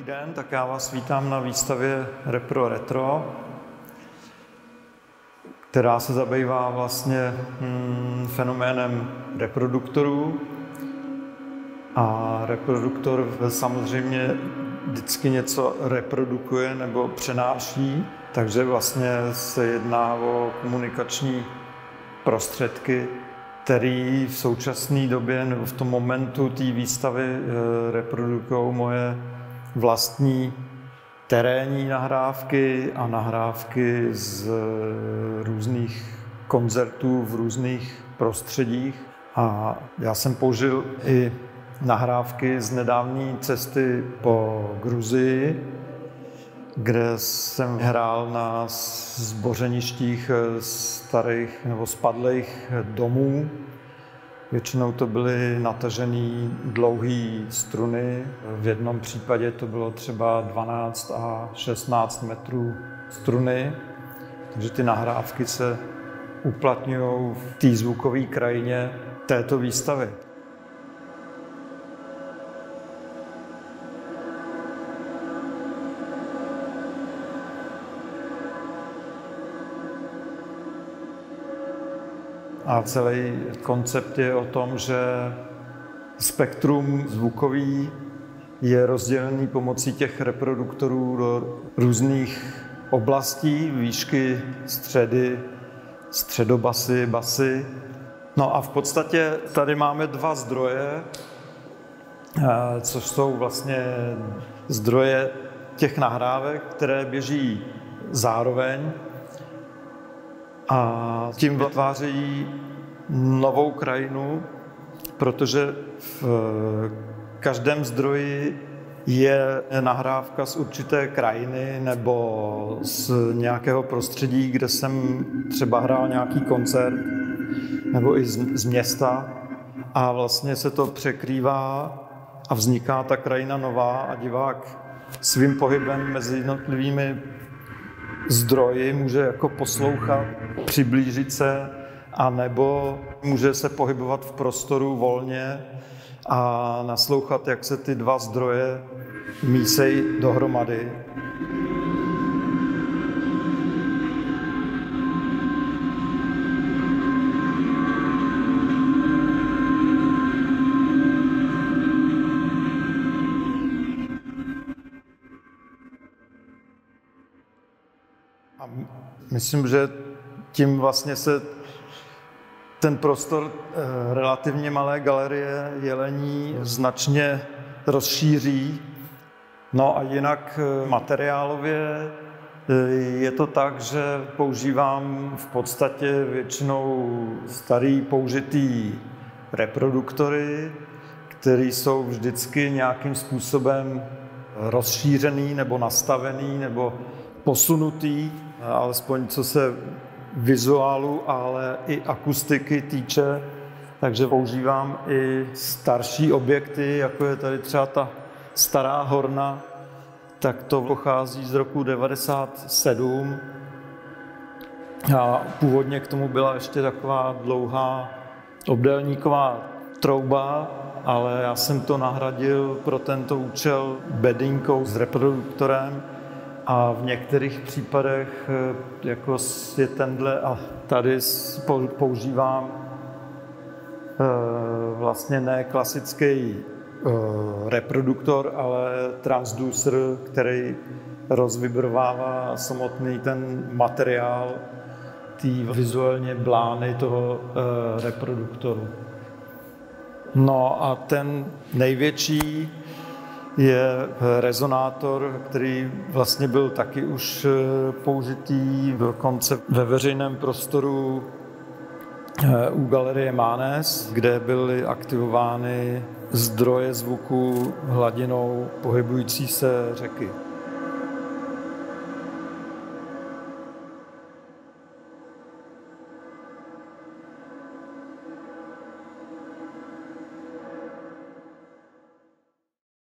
den, tak já vás vítám na výstavě Repro Retro, která se zabývá vlastně fenoménem reproduktorů. A reproduktor samozřejmě vždycky něco reprodukuje nebo přenáší, takže vlastně se jedná o komunikační prostředky, který v současné době nebo v tom momentu té výstavy reprodukují moje vlastní terénní nahrávky a nahrávky z různých koncertů v různých prostředích. A já jsem použil i nahrávky z nedávné cesty po Gruzii, kde jsem hrál na zbořeništích starých nebo spadlých domů. Většinou to byly natažené dlouhé struny. V jednom případě to bylo třeba 12 a 16 metrů struny. Takže ty nahrávky se uplatňují v té zvukové krajině této výstavy. A celý koncept je o tom, že spektrum zvukový je rozdělený pomocí těch reproduktorů do různých oblastí, výšky, středy, středobasy, basy. No a v podstatě tady máme dva zdroje, což jsou vlastně zdroje těch nahrávek, které běží zároveň. A tím vytvářejí novou krajinu, protože v každém zdroji je nahrávka z určité krajiny nebo z nějakého prostředí, kde jsem třeba hrál nějaký koncert, nebo i z města. A vlastně se to překrývá a vzniká ta krajina nová a divák svým pohybem mezi jednotlivými zdroji může jako poslouchat, přiblížit se, anebo může se pohybovat v prostoru volně a naslouchat, jak se ty dva zdroje mísejí dohromady. A myslím, že tím vlastně se ten prostor relativně malé galerie Jelení značně rozšíří. No a jinak materiálově je to tak, že používám v podstatě většinou starý použitý reproduktory, které jsou vždycky nějakým způsobem rozšířený nebo nastavený nebo posunutý, alespoň co se vizuálu, ale i akustiky týče. Takže používám i starší objekty, jako je tady třeba ta Stará Horna, tak to pochází z roku 1997. A původně k tomu byla ještě taková dlouhá obdélníková trouba, ale já jsem to nahradil pro tento účel bedínkou s reproduktorem. A v některých případech, jako je tenhle a tady používám vlastně ne klasický reproduktor, ale transducer, který rozvibrovává samotný ten materiál té vizuálně blány toho reproduktoru. No a ten největší je rezonátor, který vlastně byl taky už použitý dokonce ve veřejném prostoru u galerie Mánes, kde byly aktivovány zdroje zvuku hladinou pohybující se řeky.